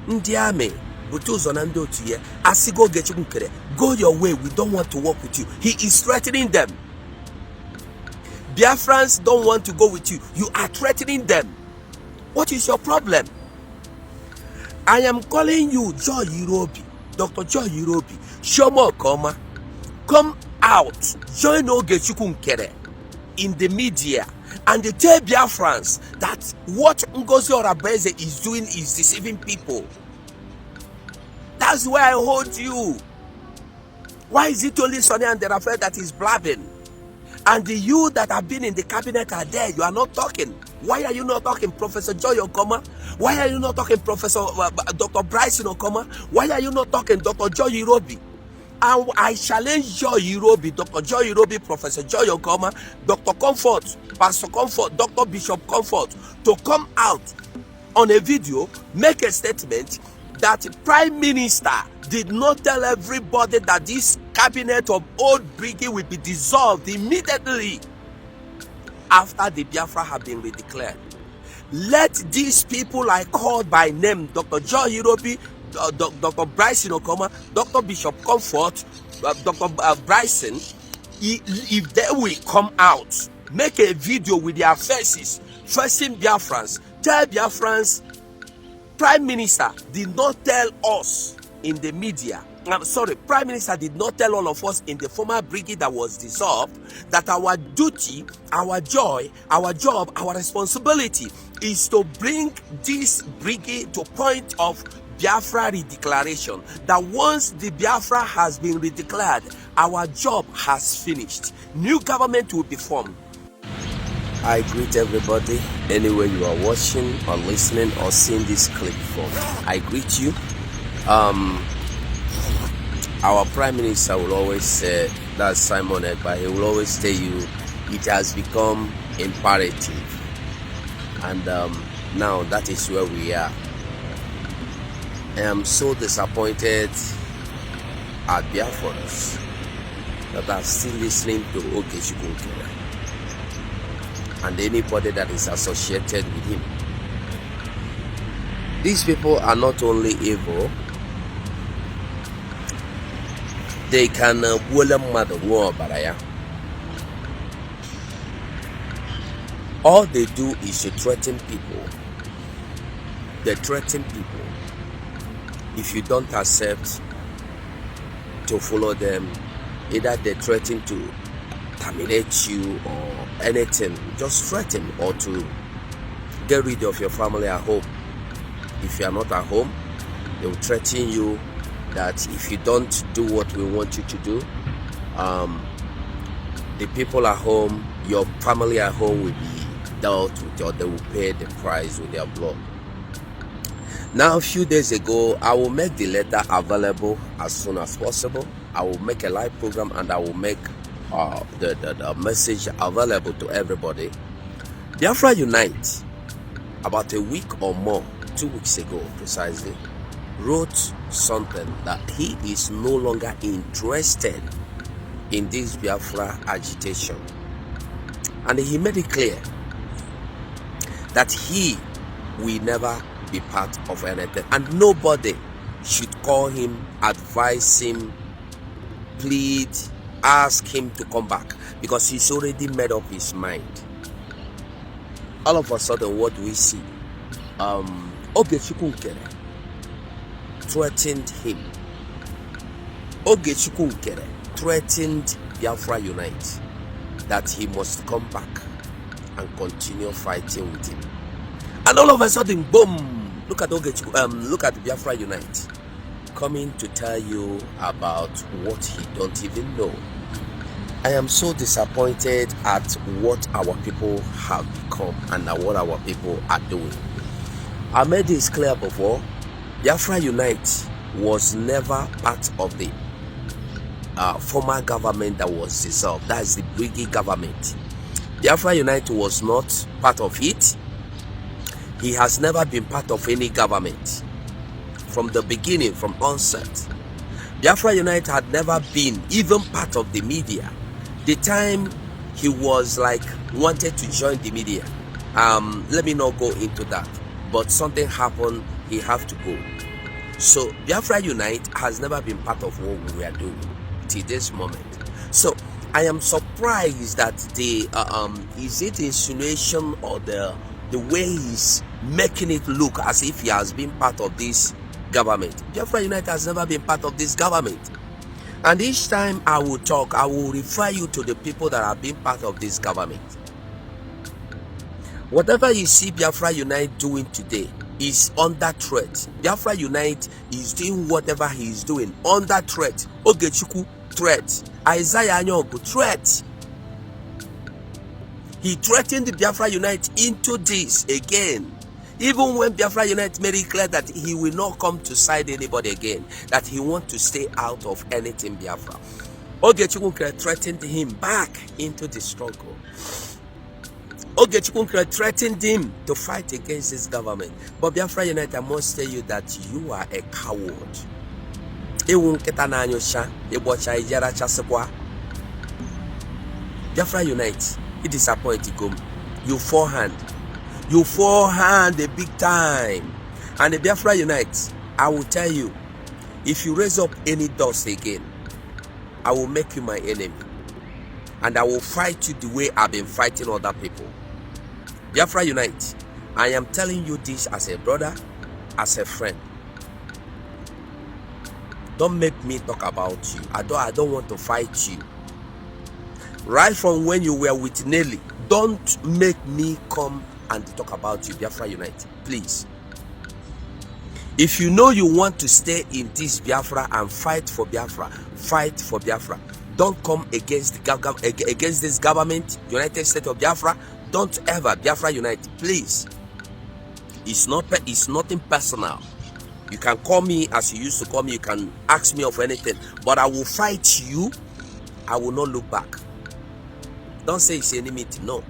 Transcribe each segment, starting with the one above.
Ndi Army, Butuzo Nando Otuye, Asigo Oge Nkere, go your way, we don't want to work with you. He is threatening them. Biafrans don't want to go with you. You are threatening them. What is your problem? I am calling you, Joy Irobi, Dr. Joy Irobi, Shomo Koma, come out, join Oge Nkere in the media and tell Biafrans that what Ngozi Orabueze is doing is deceiving people. That's why I hold you. Why is it only Sonny and the affair that is blabbing? And you that have been in the cabinet are there, you are not talking. Why are you not talking, Professor Joy Okoma? Why are you not talking, Professor Dr. Bryson Okoma? Why are you not talking, Dr. Joy Irobi? And I challenge Joy Irobi, Dr. Joy Irobi, Professor Joy Okoma, Dr. Comfort, Pastor Comfort, Dr. Bishop Comfort, to come out on a video, make a statement that the Prime Minister did not tell everybody that this cabinet of old brigade will be dissolved immediately after the Biafra have been redeclared. Let these people I called by name, Dr. Joy Irobi, Dr. Bryson Okoma, Dr. Bishop Comfort, Dr. Bryson, if they will come out, make a video with their faces, facing Biafrans, tell Biafrans, Prime Minister did not tell us in the media, Prime Minister did not tell all of us in the former brigade that was dissolved that our duty, our joy, our job, our responsibility is to bring this brigade to point of Biafra redeclaration. That once the Biafra has been redeclared, our job has finished. New government will be formed. I greet everybody anywhere you are watching or listening or seeing this clip from. I greet you. Our Prime Minister will always say, that's Simon Ekpa, he will always tell you it has become imperative. And now that is where we are. I am so disappointed at Biafrans that are still listening to Oge Nkere and anybody that is associated with him. These people are not only evil, they can all they do is to threaten people. They threaten people. If you don't accept to follow them, either they threaten to terminate you or anything, just threaten, or to get rid of your family at home. If you are not at home, they will threaten you that if you don't do what we want you to do, the people at home, your family at home will be dealt with, or they will pay the price with their blood. Now, a few days ago, I will make the letter available as soon as possible. I will make a live program and I will make the message available to everybody. Biafra Unite, about a week or more, 2 weeks ago precisely, wrote something that he is no longer interested in this Biafra agitation. And he made it clear that he will never be part of anything. And nobody should call him, advise him, plead, ask him to come back, because he's already made up his mind. All of a sudden, what do we see? Oge Nkere threatened him. Oge Nkere threatened Biafra Unite that he must come back and continue fighting with him. And all of a sudden, boom! Look at look at Biafra Unite coming to tell you about what he don't even know. I am so disappointed at what our people have become and at what our people are doing. I made this clear before. Biafra Unite was never part of the former government that was dissolved. That is the brigade government. Biafra Unite was not part of it. He has never been part of any government from the beginning, from onset. Biafra Unite had never been even part of the media. The time he was wanted to join the media, let me not go into that, but something happened, he have to go. So Biafra Unite has never been part of what we are doing till this moment. So I am surprised that the is it insinuation or the way he's making it look as if he has been part of this government. Biafra Unite has never been part of this government. And each time I will talk, I will refer you to the people that have been part of this government. Whatever you see Biafra Unite doing today is under threat. Biafra Unite is doing whatever he is doing under threat. Ogechukwu, threat. Isaiah Anyogu, threat. He threatened the Biafra Unite into this again. Even when Biafra Unite made it clear that he will not come to side anybody again, that he wants to stay out of anything Biafra. Oge Nkere threatened him back into the struggle. Oge Nkere threatened him to fight against this government. But Biafra Unite, I must tell you that you are a coward. Biafra Unite, he disappointed you. You forehand. You forehand a big time. And the Biafra Unite, I will tell you, if you raise up any dust again, I will make you my enemy. And I will fight you the way I've been fighting other people. Biafra Unite, I am telling you this as a brother, as a friend. Don't make me talk about you. I don't want to fight you. Right from when you were with Nelly, don't make me come and talk about you. Biafra Unite, please. If you know you want to stay in this Biafra and fight for Biafra, fight for Biafra. Don't come against this government, United States of Biafra. Don't ever. Biafra Unite, please. It's nothing personal. You can call me as you used to call me. You can ask me of anything, but I will fight you. I will not look back. Don't say it's enmity. No.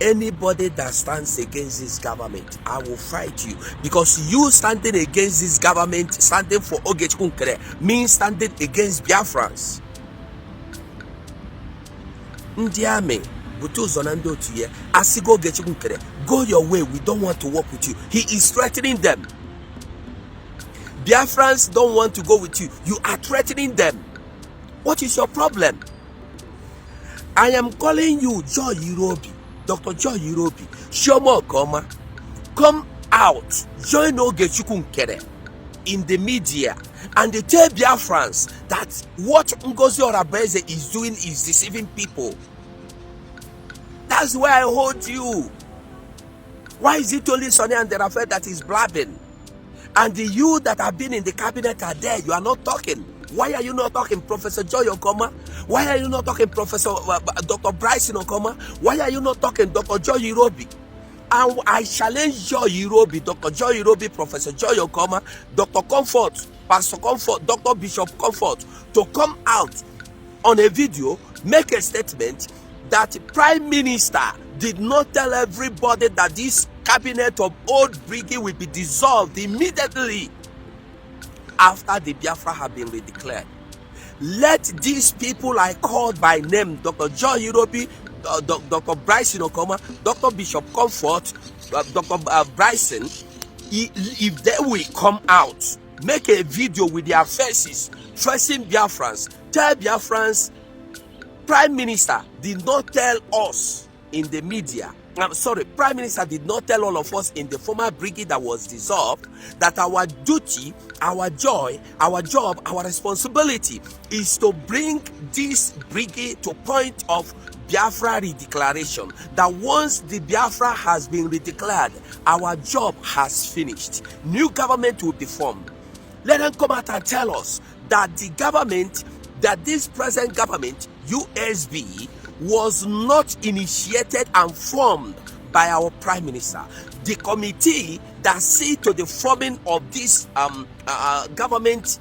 Anybody that stands against this government, I will fight you. Because you standing against this government, standing for Oge Nkere, means standing against Biafrans. Ndiame, Butu Zonando Tuye, Asigo Oge Nkere, go your way. We don't want to work with you. He is threatening them. Biafrans don't want to go with you. You are threatening them. What is your problem? I am calling you Joy Irobi. Dr. Joy Irobi, Shomo Koma, come out, join Oge Nkere in the media and they tell Biafrans that what Ngozi Orabueze is doing is deceiving people. That's why I hold you. Why is it only Sonny and the Rafael that is blabbing? And the you that have been in the cabinet are there, you are not talking. Why are you not talking, Professor Joy Okoma? Why are you not talking, Professor Dr. Bryson Okoma? Why are you not talking, Dr. Joy Irobi? And I challenge Joy Irobi, Dr. Joy Irobi, Professor Joy Okoma, Dr. Comfort, Pastor Comfort, Dr. Bishop Comfort, to come out on a video, make a statement that Prime Minister did not tell everybody that this cabinet of old brigade will be dissolved immediately after the Biafra have been redeclared. Let these people I called by name, Dr. Joy Irobi, Dr. Bryson Okoma, Dr. Bishop Comfort, Dr. Bryson, if they will come out, make a video with their faces, facing Biafrans, tell Biafrans, Prime Minister did not tell us in the media. I'm sorry, Prime Minister did not tell all of us in the former brigade that was dissolved that our duty, our joy, our job, our responsibility is to bring this brigade to point of Biafra redeclaration. That once the Biafra has been redeclared, our job has finished. New government will be formed. Let them come out and tell us that the government, that this present government, USB, was not initiated and formed by our Prime Minister. The committee that see to the forming of this government,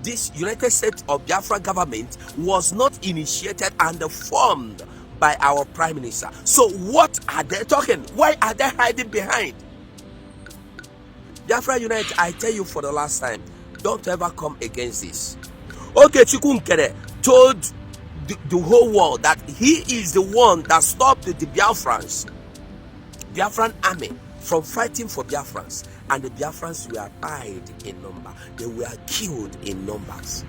this United States of Biafra government, was not initiated and formed by our Prime Minister. So what are they talking? Why are they hiding behind? Biafra Unite, I tell you for the last time, don't ever come against this. Oge Nkere told the whole world that he is the one that stopped the Biafran army from fighting for Biafrans. And the Biafrans were died in number. They were killed in numbers.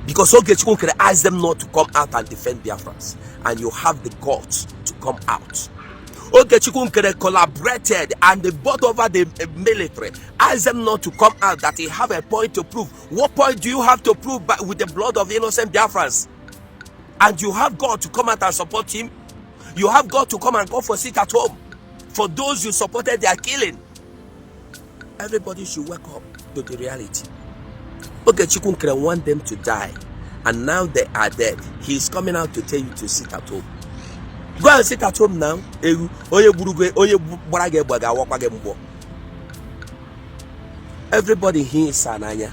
Because Oge Nkere asked them not to come out and defend Biafrans. And you have the guts to come out. Oge Nkere collaborated and they bought over the military. Asked them not to come out, that he have a point to prove. What point do you have to prove with the blood of innocent Biafrans? And you have God to come out and support him? You have God to come and go for sit at home for those you supported their killing? Everybody should wake up to the reality. Oge Nkere want them to die, and now they are dead. He is coming out to tell you to sit at home. Go and sit at home now. Everybody here is Sanaya.